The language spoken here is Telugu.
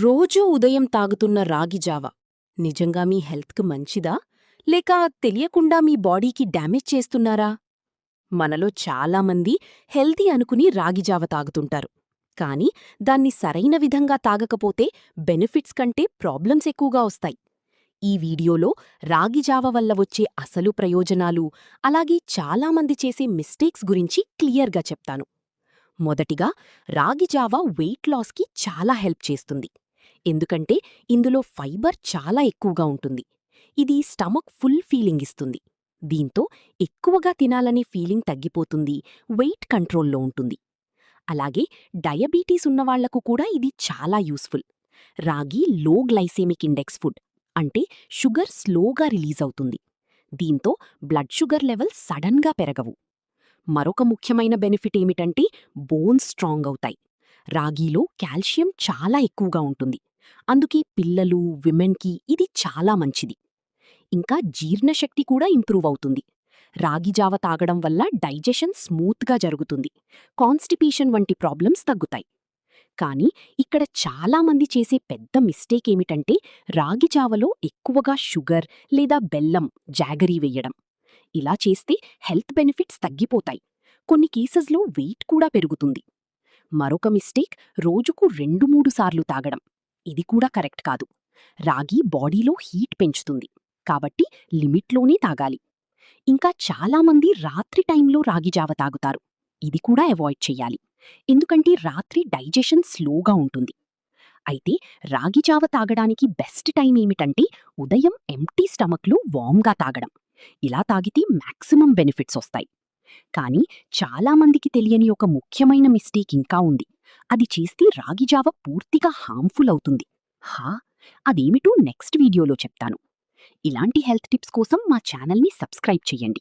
రోజూ ఉదయం తాగుతున్న రాగి జావ నిజంగా మీ హెల్త్కు మంచిదా లేక తెలియకుండా మీ బాడీకి డ్యామేజ్ చేస్తున్నారా? మనలో చాలామంది హెల్తీ అనుకుని రాగి జావ తాగుతుంటారు. కానీ దాన్ని సరైన విధంగా తాగకపోతే బెనిఫిట్స్ కంటే ప్రాబ్లమ్స్ ఎక్కువగా వస్తాయి. ఈ వీడియోలో రాగి జావ వల్ల వచ్చే అసలు ప్రయోజనాలు, అలాగే చాలామంది చేసే మిస్టేక్స్ గురించి క్లియర్గా చెప్తాను. మొదటిగా, రాగి జావ వెయిట్ లాస్కి చాలా హెల్ప్ చేస్తుంది. ఎందుకంటే ఇందులో ఫైబర్ చాలా ఎక్కువగా ఉంటుంది. ఇది స్టమక్ ఫుల్ ఫీలింగ్ ఇస్తుంది. దీంతో ఎక్కువగా తినాలనే ఫీలింగ్ తగ్గిపోతుంది, వెయిట్ కంట్రోల్లో ఉంటుంది. అలాగే డయాబెటీస్ ఉన్నవాళ్లకు కూడా ఇది చాలా యూస్ఫుల్. రాగి లో గ్లైసెమిక్ ఇండెక్స్ ఫుడ్, అంటే షుగర్ స్లోగా రిలీజ్ అవుతుంది. దీంతో బ్లడ్ షుగర్ లెవెల్ సడన్గా పెరగవు. మరొక ముఖ్యమైన బెనిఫిట్ ఏమిటంటే బోన్స్ స్ట్రాంగ్ అవుతాయి. రాగిలో కాల్షియం చాలా ఎక్కువగా ఉంటుంది. అందుకే పిల్లలు, విమెన్కి ఇది చాలా మంచిది. ఇంకా జీర్ణశక్తి కూడా ఇంప్రూవ్ అవుతుంది. రాగి జావ తాగడం వల్ల డైజెషన్ స్మూత్గా జరుగుతుంది. కాన్స్టిపేషన్ వంటి ప్రాబ్లమ్స్ తగ్గుతాయి. కానీ ఇక్కడ చాలామంది చేసే పెద్ద మిస్టేక్ ఏమిటంటే రాగి జావలో ఎక్కువగా షుగర్ లేదా బెల్లం, జాగరీ వెయ్యడం. ఇలా చేస్తే హెల్త్ బెనిఫిట్స్ తగ్గిపోతాయి. కొన్ని కేసెస్లో వెయిట్ కూడా పెరుగుతుంది. మరొక మిస్టేక్ రోజుకు 2-3 సార్లు తాగడం. ఇది కూడా కరెక్ట్ కాదు. రాగి బాడీలో హీట్ పెంచుతుంది, కాబట్టి లిమిట్లోనే తాగాలి. ఇంకా చాలామంది రాత్రి టైంలో రాగి జావ తాగుతారు. ఇది కూడా అవాయిడ్ చెయ్యాలి, ఎందుకంటే రాత్రి డైజెషన్ స్లోగా ఉంటుంది. అయితే రాగి జావ తాగడానికి బెస్ట్ టైం ఏమిటంటే ఉదయం ఎంప్టీ స్టమక్లో వామ్గా తాగడం. ఇలా తాగితే మ్యాక్సిమం బెనిఫిట్స్ వస్తాయి. కానీ చాలామందికి తెలియని ఒక ముఖ్యమైన మిస్టేక్ ఇంకా ఉంది. అది చేస్తే రాగి జావ పూర్తిగా హార్మ్ఫుల్ అవుతుంది. హా, అదేమిటో నెక్స్ట్ వీడియోలో చెప్తాను. ఇలాంటి హెల్త్ టిప్స్ కోసం మా ఛానల్ని సబ్స్క్రైబ్ చెయ్యండి.